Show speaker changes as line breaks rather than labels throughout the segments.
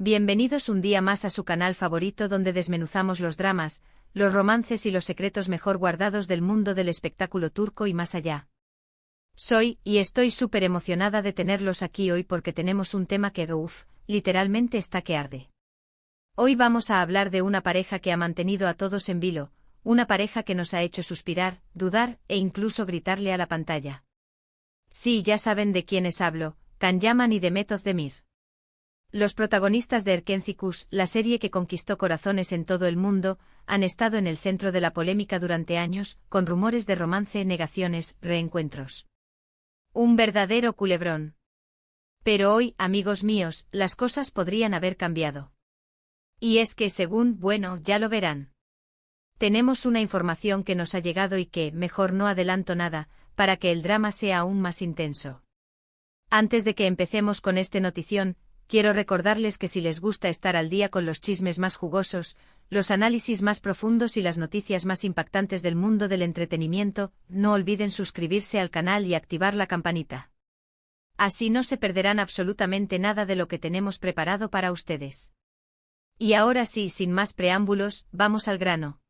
Bienvenidos un día más a su canal favorito donde desmenuzamos los dramas, los romances y los secretos mejor guardados del mundo del espectáculo turco y más allá. Y estoy súper emocionada de tenerlos aquí hoy porque tenemos un tema que, literalmente está que arde. Hoy vamos a hablar de una pareja que ha mantenido a todos en vilo, una pareja que nos ha hecho suspirar, dudar e incluso gritarle a la pantalla. Sí, ya saben de quiénes hablo, Can Yaman y Demet Özdemir. Los protagonistas de Erkenci, la serie que conquistó corazones en todo el mundo, han estado en el centro de la polémica durante años, con rumores de romance, negaciones, reencuentros. Un verdadero culebrón. Pero hoy, amigos míos, las cosas podrían haber cambiado. Y es que ya lo verán. Tenemos una información que nos ha llegado y que, mejor no adelanto nada, para que el drama sea aún más intenso. Antes de que empecemos con este notición, quiero recordarles que si les gusta estar al día con los chismes más jugosos, los análisis más profundos y las noticias más impactantes del mundo del entretenimiento, no olviden suscribirse al canal y activar la campanita. Así no se perderán absolutamente nada de lo que tenemos preparado para ustedes. Y ahora sí, sin más preámbulos, vamos al grano.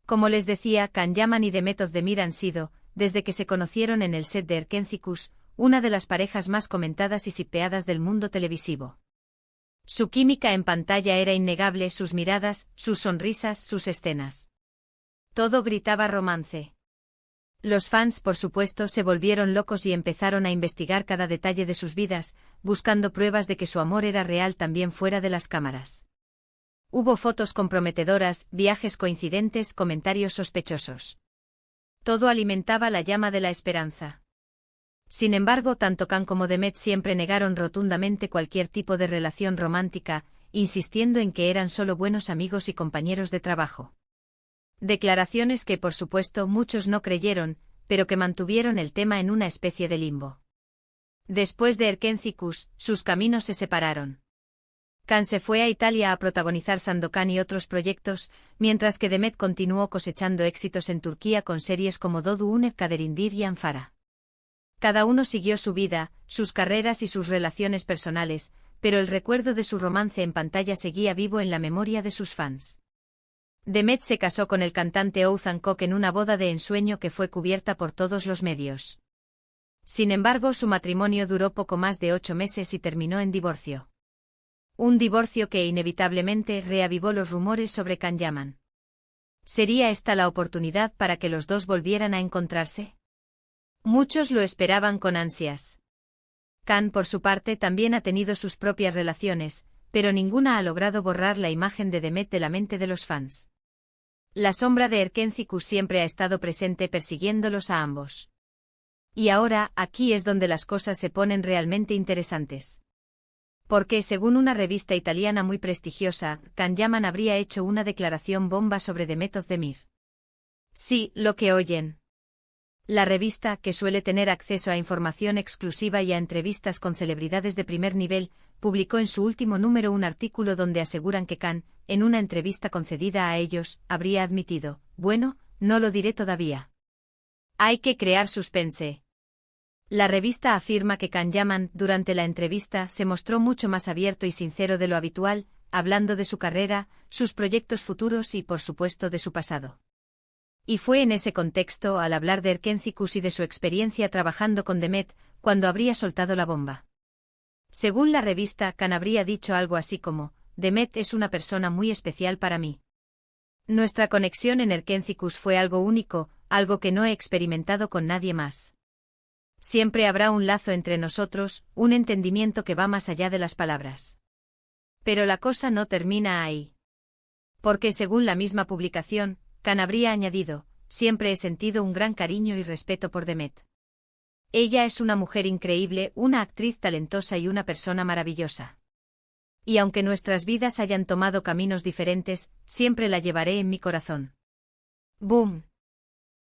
Como les decía, Can Yaman y Demet Özdemir han sido, desde que se conocieron en el set de Erkenci, una de las parejas más comentadas y shipeadas del mundo televisivo. Su química en pantalla era innegable, sus miradas, sus sonrisas, sus escenas. Todo gritaba romance. Los fans, por supuesto, se volvieron locos y empezaron a investigar cada detalle de sus vidas, buscando pruebas de que su amor era real también fuera de las cámaras. Hubo fotos comprometedoras, viajes coincidentes, comentarios sospechosos. Todo alimentaba la llama de la esperanza. Sin embargo, tanto Can como Demet siempre negaron rotundamente cualquier tipo de relación romántica, insistiendo en que eran solo buenos amigos y compañeros de trabajo. Declaraciones que, por supuesto, muchos no creyeron, pero que mantuvieron el tema en una especie de limbo. Después de Erkenci, sus caminos se separaron. Can se fue a Italia a protagonizar Sandokan y otros proyectos, mientras que Demet continuó cosechando éxitos en Turquía con series como Doğu Une, Kaderindir y Anfara. Cada uno siguió su vida, sus carreras y sus relaciones personales, pero el recuerdo de su romance en pantalla seguía vivo en la memoria de sus fans. Demet se casó con el cantante Oğuzhan Koç en una boda de ensueño que fue cubierta por todos los medios. Sin embargo, su matrimonio duró poco más de 8 meses y terminó en divorcio. Un divorcio que inevitablemente reavivó los rumores sobre Can Yaman. ¿Sería esta la oportunidad para que los dos volvieran a encontrarse? Muchos lo esperaban con ansias. Can, por su parte, también ha tenido sus propias relaciones, pero ninguna ha logrado borrar la imagen de Demet de la mente de los fans. La sombra de Erkenci siempre ha estado presente persiguiéndolos a ambos. Y ahora, aquí es donde las cosas se ponen realmente interesantes. Porque, según una revista italiana muy prestigiosa, Can Yaman habría hecho una declaración bomba sobre Demet Özdemir. Sí, lo que oyen. La revista, que suele tener acceso a información exclusiva y a entrevistas con celebridades de primer nivel, publicó en su último número un artículo donde aseguran que Can, en una entrevista concedida a ellos, habría admitido: bueno, no lo diré todavía. Hay que crear suspense. La revista afirma que Can Yaman, durante la entrevista, se mostró mucho más abierto y sincero de lo habitual, hablando de su carrera, sus proyectos futuros y, por supuesto, de su pasado. Y fue en ese contexto, al hablar de Erkenci y de su experiencia trabajando con Demet, cuando habría soltado la bomba. Según la revista, Can habría dicho algo así como: Demet es una persona muy especial para mí. Nuestra conexión en Erkenci fue algo único, algo que no he experimentado con nadie más. Siempre habrá un lazo entre nosotros, un entendimiento que va más allá de las palabras. Pero la cosa no termina ahí. Porque según la misma publicación, Can habría añadido: siempre he sentido un gran cariño y respeto por Demet. Ella es una mujer increíble, una actriz talentosa y una persona maravillosa. Y aunque nuestras vidas hayan tomado caminos diferentes, siempre la llevaré en mi corazón. ¡Boom!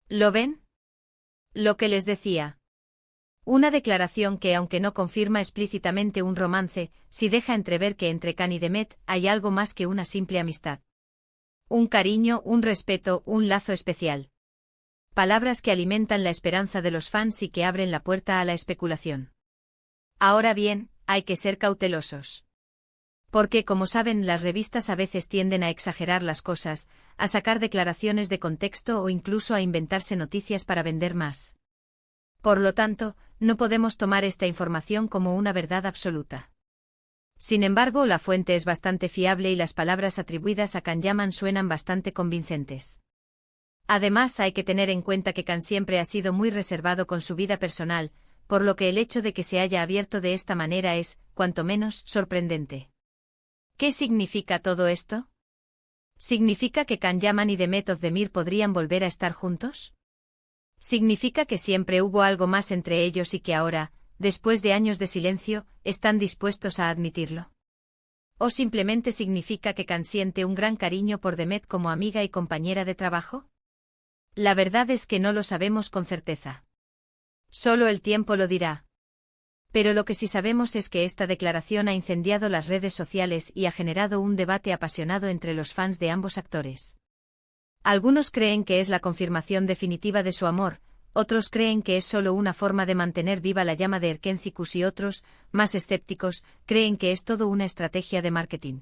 ¿Lo ven? Lo que les decía. Una declaración que, aunque no confirma explícitamente un romance, sí deja entrever que entre Can y Demet hay algo más que una simple amistad. Un cariño, un respeto, un lazo especial. Palabras que alimentan la esperanza de los fans y que abren la puerta a la especulación. Ahora bien, hay que ser cautelosos. Porque, como saben, las revistas a veces tienden a exagerar las cosas, a sacar declaraciones de contexto o incluso a inventarse noticias para vender más. Por lo tanto, no podemos tomar esta información como una verdad absoluta. Sin embargo, la fuente es bastante fiable y las palabras atribuidas a Can Yaman suenan bastante convincentes. Además, hay que tener en cuenta que Can siempre ha sido muy reservado con su vida personal, por lo que el hecho de que se haya abierto de esta manera es, cuanto menos, sorprendente. ¿Qué significa todo esto? ¿Significa que Can Yaman y Demet Özdemir podrían volver a estar juntos? ¿Significa que siempre hubo algo más entre ellos y que ahora, después de años de silencio, están dispuestos a admitirlo? ¿O simplemente significa que Can siente un gran cariño por Demet como amiga y compañera de trabajo? La verdad es que no lo sabemos con certeza. Solo el tiempo lo dirá. Pero lo que sí sabemos es que esta declaración ha incendiado las redes sociales y ha generado un debate apasionado entre los fans de ambos actores. Algunos creen que es la confirmación definitiva de su amor, otros creen que es solo una forma de mantener viva la llama de Erkenci y otros, más escépticos, creen que es todo una estrategia de marketing.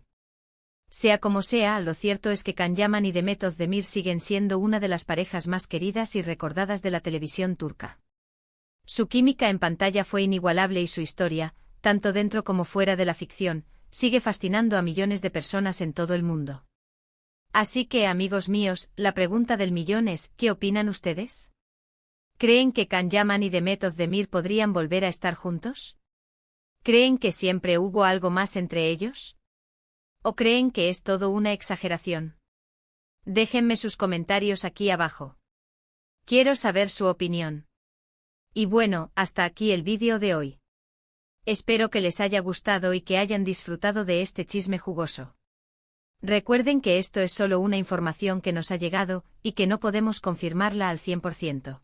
Sea como sea, lo cierto es que Can Yaman y Demet Özdemir siguen siendo una de las parejas más queridas y recordadas de la televisión turca. Su química en pantalla fue inigualable y su historia, tanto dentro como fuera de la ficción, sigue fascinando a millones de personas en todo el mundo. Así que, amigos míos, la pregunta del millón es, ¿qué opinan ustedes? ¿Creen que Can Yaman y Demet Özdemir podrían volver a estar juntos? ¿Creen que siempre hubo algo más entre ellos? ¿O creen que es todo una exageración? Déjenme sus comentarios aquí abajo. Quiero saber su opinión. Y bueno, hasta aquí el vídeo de hoy. Espero que les haya gustado y que hayan disfrutado de este chisme jugoso. Recuerden que esto es solo una información que nos ha llegado y que no podemos confirmarla al 100%.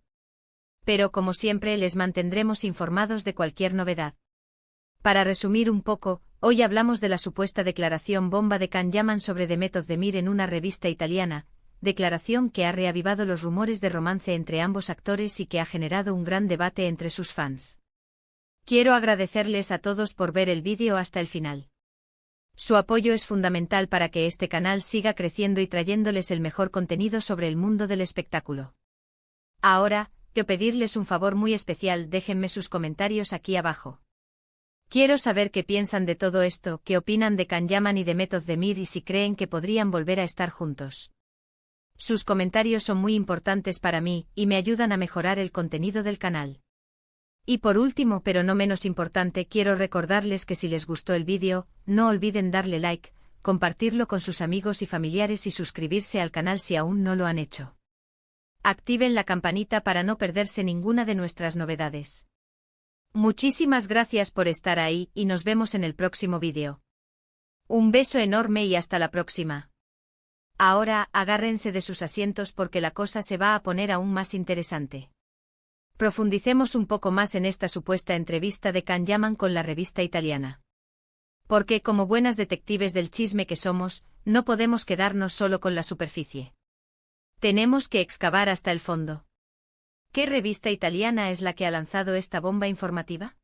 Pero como siempre les mantendremos informados de cualquier novedad. Para resumir un poco, hoy hablamos de la supuesta declaración bomba de Can Yaman sobre Demet Özdemir en una revista italiana, declaración que ha reavivado los rumores de romance entre ambos actores y que ha generado un gran debate entre sus fans. Quiero agradecerles a todos por ver el vídeo hasta el final. Su apoyo es fundamental para que este canal siga creciendo y trayéndoles el mejor contenido sobre el mundo del espectáculo. Ahora, quiero pedirles un favor muy especial, déjenme sus comentarios aquí abajo. Quiero saber qué piensan de todo esto, qué opinan de Can Yaman y Demet Özdemir y si creen que podrían volver a estar juntos. Sus comentarios son muy importantes para mí y me ayudan a mejorar el contenido del canal. Y por último, pero no menos importante, quiero recordarles que si les gustó el vídeo, no olviden darle like, compartirlo con sus amigos y familiares y suscribirse al canal si aún no lo han hecho. Activen la campanita para no perderse ninguna de nuestras novedades. Muchísimas gracias por estar ahí y nos vemos en el próximo vídeo. Un beso enorme y hasta la próxima. Ahora, agárrense de sus asientos porque la cosa se va a poner aún más interesante. Profundicemos un poco más en esta supuesta entrevista de Can Yaman con la revista italiana. Porque, como buenas detectives del chisme que somos, no podemos quedarnos solo con la superficie. Tenemos que excavar hasta el fondo. ¿Qué revista italiana es la que ha lanzado esta bomba informativa?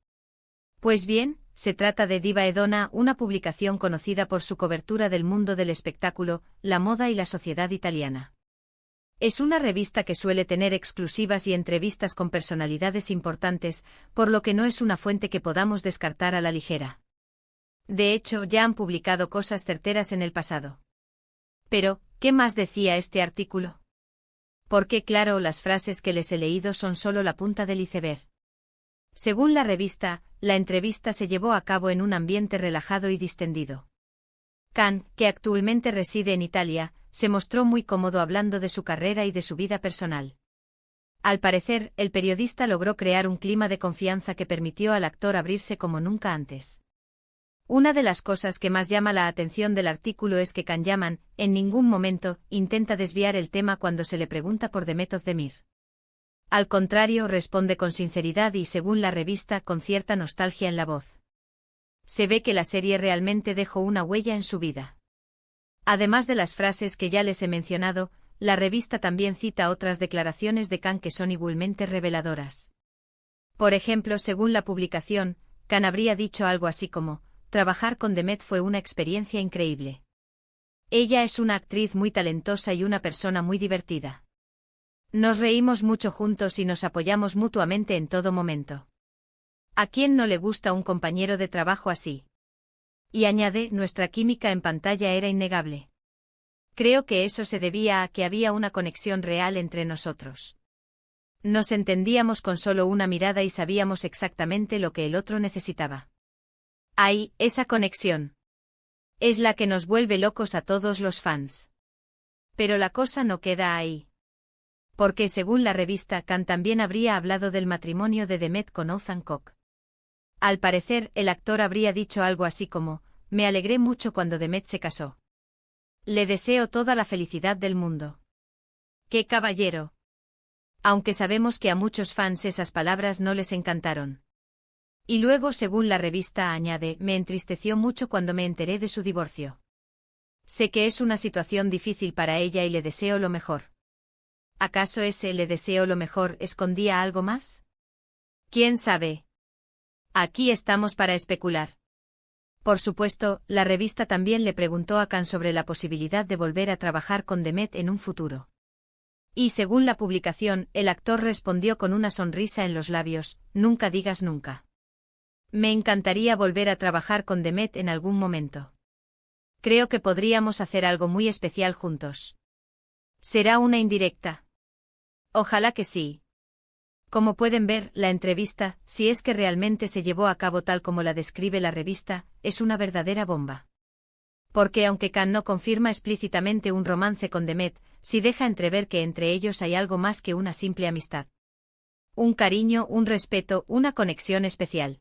Pues bien, se trata de Diva e Donna, una publicación conocida por su cobertura del mundo del espectáculo, la moda y la sociedad italiana. Es una revista que suele tener exclusivas y entrevistas con personalidades importantes, por lo que no es una fuente que podamos descartar a la ligera. De hecho, ya han publicado cosas certeras en el pasado. Pero, ¿qué más decía este artículo? Porque claro, las frases que les he leído son solo la punta del iceberg. Según la revista, la entrevista se llevó a cabo en un ambiente relajado y distendido. Can, que actualmente reside en Italia, se mostró muy cómodo hablando de su carrera y de su vida personal. Al parecer, el periodista logró crear un clima de confianza que permitió al actor abrirse como nunca antes. Una de las cosas que más llama la atención del artículo es que Can Yaman, en ningún momento, intenta desviar el tema cuando se le pregunta por Demet Özdemir. Al contrario, responde con sinceridad y, según la revista, con cierta nostalgia en la voz. Se ve que la serie realmente dejó una huella en su vida. Además de las frases que ya les he mencionado, la revista también cita otras declaraciones de Can que son igualmente reveladoras. Por ejemplo, según la publicación, Can habría dicho algo así como: trabajar con Demet fue una experiencia increíble. Ella es una actriz muy talentosa y una persona muy divertida. Nos reímos mucho juntos y nos apoyamos mutuamente en todo momento. ¿A quién no le gusta un compañero de trabajo así? Y añade, nuestra química en pantalla era innegable. Creo que eso se debía a que había una conexión real entre nosotros. Nos entendíamos con solo una mirada y sabíamos exactamente lo que el otro necesitaba. Ahí, esa conexión. Es la que nos vuelve locos a todos los fans. Pero la cosa no queda ahí. Porque según la revista Cannes también habría hablado del matrimonio de Demet con Ethan Hawke. Al parecer, el actor habría dicho algo así como, me alegré mucho cuando Demet se casó. Le deseo toda la felicidad del mundo. ¡Qué caballero! Aunque sabemos que a muchos fans esas palabras no les encantaron. Y luego, según la revista añade, me entristeció mucho cuando me enteré de su divorcio. Sé que es una situación difícil para ella y le deseo lo mejor. ¿Acaso ese le deseo lo mejor escondía algo más? ¿Quién sabe? Aquí estamos para especular. Por supuesto, la revista también le preguntó a Cannes sobre la posibilidad de volver a trabajar con Demet en un futuro. Y según la publicación, el actor respondió con una sonrisa en los labios, nunca digas nunca. Me encantaría volver a trabajar con Demet en algún momento. Creo que podríamos hacer algo muy especial juntos. ¿Será una indirecta? Ojalá que sí. Como pueden ver, la entrevista, si es que realmente se llevó a cabo tal como la describe la revista, es una verdadera bomba. Porque aunque Cannes no confirma explícitamente un romance con Demet, sí deja entrever que entre ellos hay algo más que una simple amistad. Un cariño, un respeto, una conexión especial.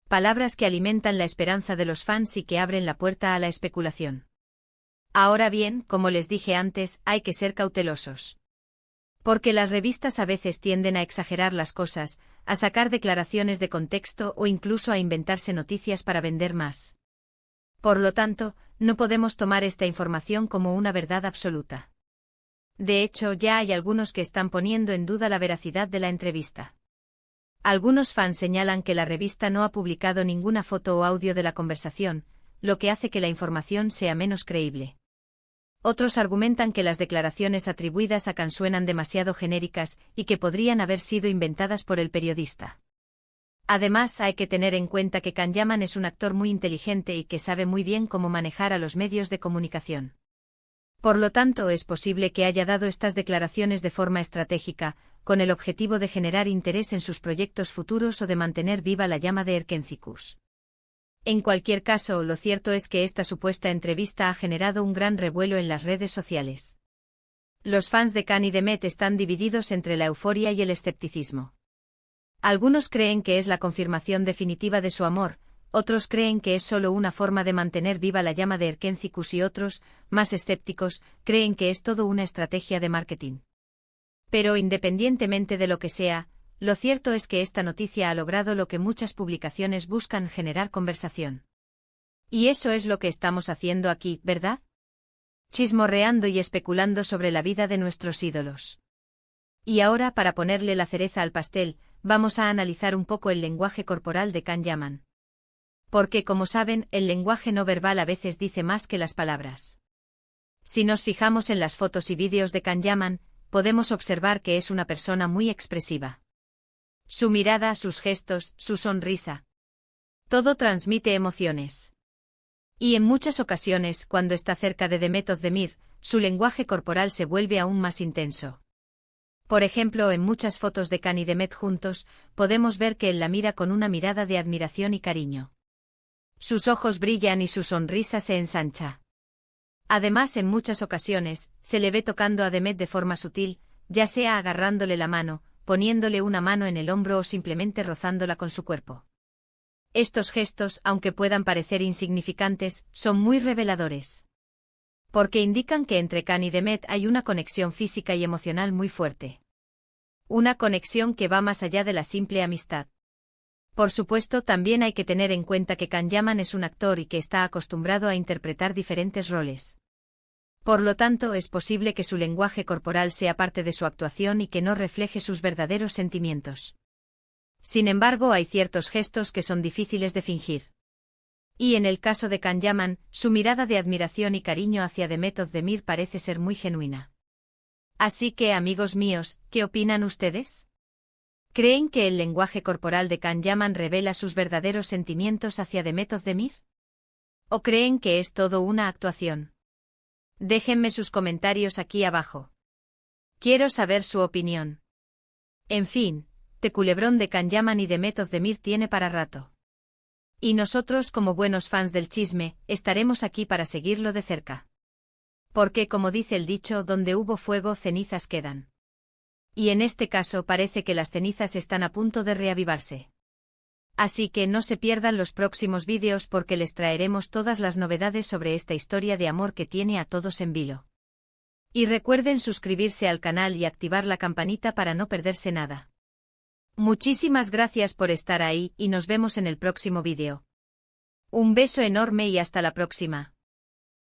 Palabras que alimentan la esperanza de los fans y que abren la puerta a la especulación. Ahora bien, como les dije antes, hay que ser cautelosos. Porque las revistas a veces tienden a exagerar las cosas, a sacar declaraciones de contexto o incluso a inventarse noticias para vender más. Por lo tanto, no podemos tomar esta información como una verdad absoluta. De hecho, ya hay algunos que están poniendo en duda la veracidad de la entrevista. Algunos fans señalan que la revista no ha publicado ninguna foto o audio de la conversación, lo que hace que la información sea menos creíble. Otros argumentan que las declaraciones atribuidas a Cannes suenan demasiado genéricas y que podrían haber sido inventadas por el periodista. Además, hay que tener en cuenta que Can Yaman es un actor muy inteligente y que sabe muy bien cómo manejar a los medios de comunicación. Por lo tanto, es posible que haya dado estas declaraciones de forma estratégica, con el objetivo de generar interés en sus proyectos futuros o de mantener viva la llama de Erkentzicus. En cualquier caso, lo cierto es que esta supuesta entrevista ha generado un gran revuelo en las redes sociales. Los fans de Can y Demet están divididos entre la euforia y el escepticismo. Algunos creen que es la confirmación definitiva de su amor, otros creen que es solo una forma de mantener viva la llama de Erkentzicus y otros, más escépticos, creen que es todo una estrategia de marketing. Pero independientemente de lo que sea, lo cierto es que esta noticia ha logrado lo que muchas publicaciones buscan: generar conversación. Y eso es lo que estamos haciendo aquí, ¿verdad? Chismorreando y especulando sobre la vida de nuestros ídolos. Y ahora, para ponerle la cereza al pastel, vamos a analizar un poco el lenguaje corporal de Can Yaman. Porque, como saben, el lenguaje no verbal a veces dice más que las palabras. Si nos fijamos en las fotos y vídeos de Can Yaman, podemos observar que es una persona muy expresiva. Su mirada, sus gestos, su sonrisa. Todo transmite emociones. Y en muchas ocasiones, cuando está cerca de Demet Özdemir, su lenguaje corporal se vuelve aún más intenso. Por ejemplo, en muchas fotos de Can y Demet juntos, podemos ver que él la mira con una mirada de admiración y cariño. Sus ojos brillan y su sonrisa se ensancha. Además, en muchas ocasiones, se le ve tocando a Demet de forma sutil, ya sea agarrándole la mano, poniéndole una mano en el hombro o simplemente rozándola con su cuerpo. Estos gestos, aunque puedan parecer insignificantes, son muy reveladores. Porque indican que entre Can y Demet hay una conexión física y emocional muy fuerte. Una conexión que va más allá de la simple amistad. Por supuesto, también hay que tener en cuenta que Can Yaman es un actor y que está acostumbrado a interpretar diferentes roles. Por lo tanto, es posible que su lenguaje corporal sea parte de su actuación y que no refleje sus verdaderos sentimientos. Sin embargo, hay ciertos gestos que son difíciles de fingir. Y en el caso de Can Yaman, su mirada de admiración y cariño hacia Demet Özdemir parece ser muy genuina. Así que, amigos míos, ¿qué opinan ustedes? ¿Creen que el lenguaje corporal de Can Yaman revela sus verdaderos sentimientos hacia Demet Özdemir? ¿O creen que es todo una actuación? Déjenme sus comentarios aquí abajo. Quiero saber su opinión. En fin, The Culebrón de Can Yaman y Demet Özdemir tiene para rato. Y nosotros, como buenos fans del chisme, estaremos aquí para seguirlo de cerca. Porque, como dice el dicho, donde hubo fuego, cenizas quedan. Y en este caso parece que las cenizas están a punto de reavivarse. Así que no se pierdan los próximos vídeos porque les traeremos todas las novedades sobre esta historia de amor que tiene a todos en vilo. Y recuerden suscribirse al canal y activar la campanita para no perderse nada. Muchísimas gracias por estar ahí y nos vemos en el próximo vídeo. Un beso enorme y hasta la próxima.